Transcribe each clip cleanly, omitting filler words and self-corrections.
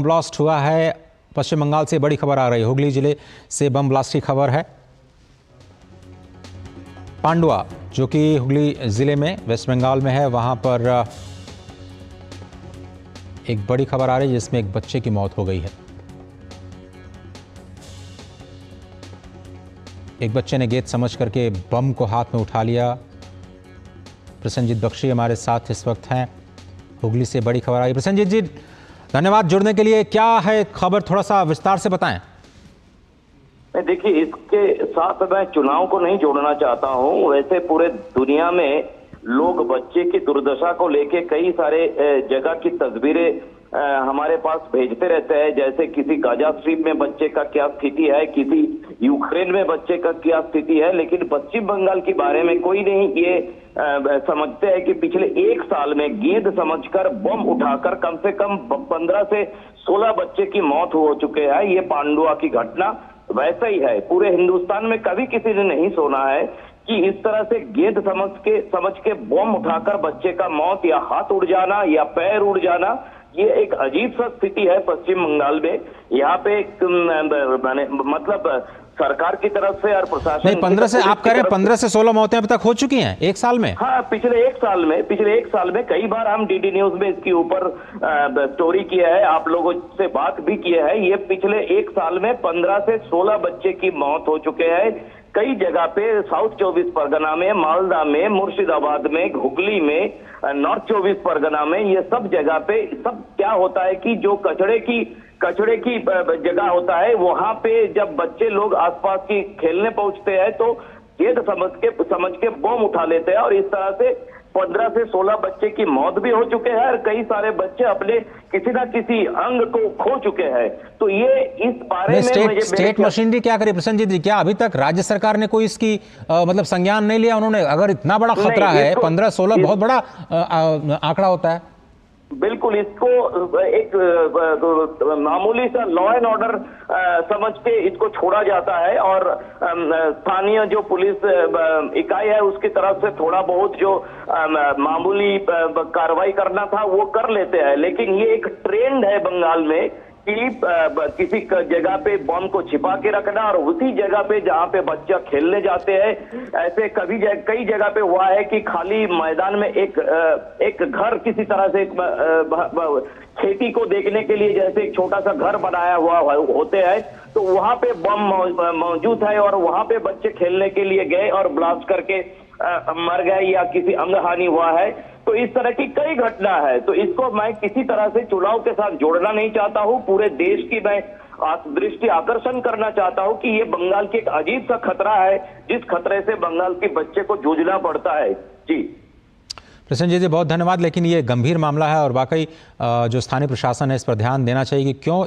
Blast हुआ है। पश्चिम बंगाल से बड़ी खबर आ रही है। हुगली जिले से बम ब्लास्ट की खबर है। पांडुआ जो कि हुगली जिले में वेस्ट बंगाल में है, वहां पर एक बड़ी खबर आ रही है जिसमें एक बच्चे की मौत हो गई है। एक बच्चे ने गेट समझ करके बम को हाथ में उठा लिया। प्रसन्नजीत बख्शी हमारे साथ इस वक्त हैं। हुगली से बड़ी खबर आई। प्रसन्नजीत जी, धन्यवाद जुड़ने के लिए। क्या है खबर, थोड़ा सा विस्तार से बताएं। देखिए, इसके साथ मैं चुनाव को नहीं जोड़ना चाहता हूं। वैसे पूरे दुनिया में लोग बच्चे की दुर्दशा को लेके कई सारे जगह की तस्वीरें हमारे पास भेजते रहते हैं। जैसे किसी गाजा स्ट्रिप में बच्चे का क्या स्थिति है, किसी यूक्रेन में बच्चे का क्या स्थिति है, लेकिन पश्चिम बंगाल के बारे में कोई नहीं ये समझते हैं कि पिछले एक साल में गेंद समझकर बम उठाकर कम से कम 15 से 16 बच्चे की मौत हो चुके हैं। ये पांडुआ की घटना वैसा ही है। पूरे हिंदुस्तान में कभी किसी ने नहीं सुना है कि इस तरह से गेंद समझ के बम उठाकर बच्चे का मौत, या हाथ उड़ जाना या पैर उड़ जाना। ये एक अजीब सा स्थिति है पश्चिम बंगाल में। यहाँ पे मतलब सरकार की तरफ से और प्रशासन नहीं, 15 से आप करें 15 से 16 मौतें अब तक हो चुकी हैं एक साल में। हाँ, पिछले एक साल में कई बार हम डीडी न्यूज में इसके ऊपर स्टोरी किया है, आप लोगों से बात भी किया है। ये पिछले एक साल में 15 से 16 बच्चे की मौत हो चुके हैं। कई जगह पे साउथ 24 परगना में, मालदा में, मुर्शिदाबाद में, हुगली में, नॉर्थ 24 परगना में, ये सब जगह पे सब क्या होता है कि जो कचड़े की जगह होता है, वहां पे जब बच्चे लोग आसपास की खेलने पहुंचते हैं तो गेंद समझ के बम उठा लेते हैं, और इस तरह से 15 से 16 बच्चे की मौत भी हो चुके हैं और कई सारे बच्चे अपने किसी ना किसी अंग को खो चुके हैं। तो ये इस बारे में स्टेट मशीनरी क्या करे प्रसन्नजीत जी? क्या अभी तक राज्य सरकार ने कोई इसकी मतलब संज्ञान नहीं लिया उन्होंने? अगर इतना बड़ा खतरा है, 15-16 बहुत बड़ा आंकड़ा होता है। बिल्कुल, इसको एक मामूली सा लॉ एंड ऑर्डर समझ के इसको छोड़ा जाता है, और स्थानीय जो पुलिस इकाई है उसकी तरफ से थोड़ा बहुत जो मामूली कार्रवाई करना था वो कर लेते हैं। लेकिन ये एक ट्रेंड है बंगाल में कि किसी जगह पे बम को छिपा के रखना, और उसी जगह पे जहाँ पे बच्चा खेलने जाते हैं, ऐसे कई जगह पे हुआ है कि खाली मैदान में एक घर किसी तरह से खेती को देखने के लिए जैसे एक छोटा सा घर बनाया हुआ होते हैं, तो वहां पे बम मौजूद है और वहां पे बच्चे खेलने के लिए गए और ब्लास्ट करके मर गए या किसी अंग हानि हुआ है। तो इस तरह की कई घटना है। तो इसको मैं किसी तरह से चुनाव के साथ जोड़ना नहीं चाहता हूं। पूरे देश की मैं दृष्टि आकर्षण करना चाहता हूं कि ये बंगाल की एक अजीब सा खतरा है, जिस खतरे से बंगाल के बच्चे को जूझना पड़ता है। जी प्रसन्नजीत जी, बहुत धन्यवाद। लेकिन ये गंभीर मामला है और वाकई जो स्थानीय प्रशासन है इस पर ध्यान देना चाहिए कि क्यों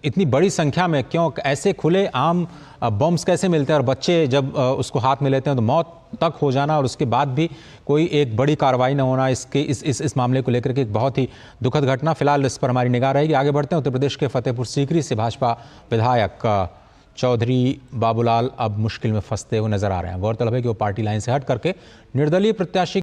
इतनी बड़ी संख्या में क्यों ऐसे खुले आम बम्स कैसे मिलते हैं, और बच्चे जब उसको हाथ में लेते हैं तो मौत तक हो जाना, और उसके बाद भी कोई एक बड़ी कार्रवाई न होना। इस मामले को लेकर के एक बहुत ही दुखद घटना। फिलहाल इस पर हमारी निगाह रहेगी। आगे बढ़ते हैं। उत्तर प्रदेश के फतेहपुर सीकरी से भाजपा विधायक चौधरी बाबूलाल अब मुश्किल में फंसते हुए नजर आ रहे हैं। गौरतलब है कि वो पार्टी लाइन से हट करके निर्दलीय प्रत्याशी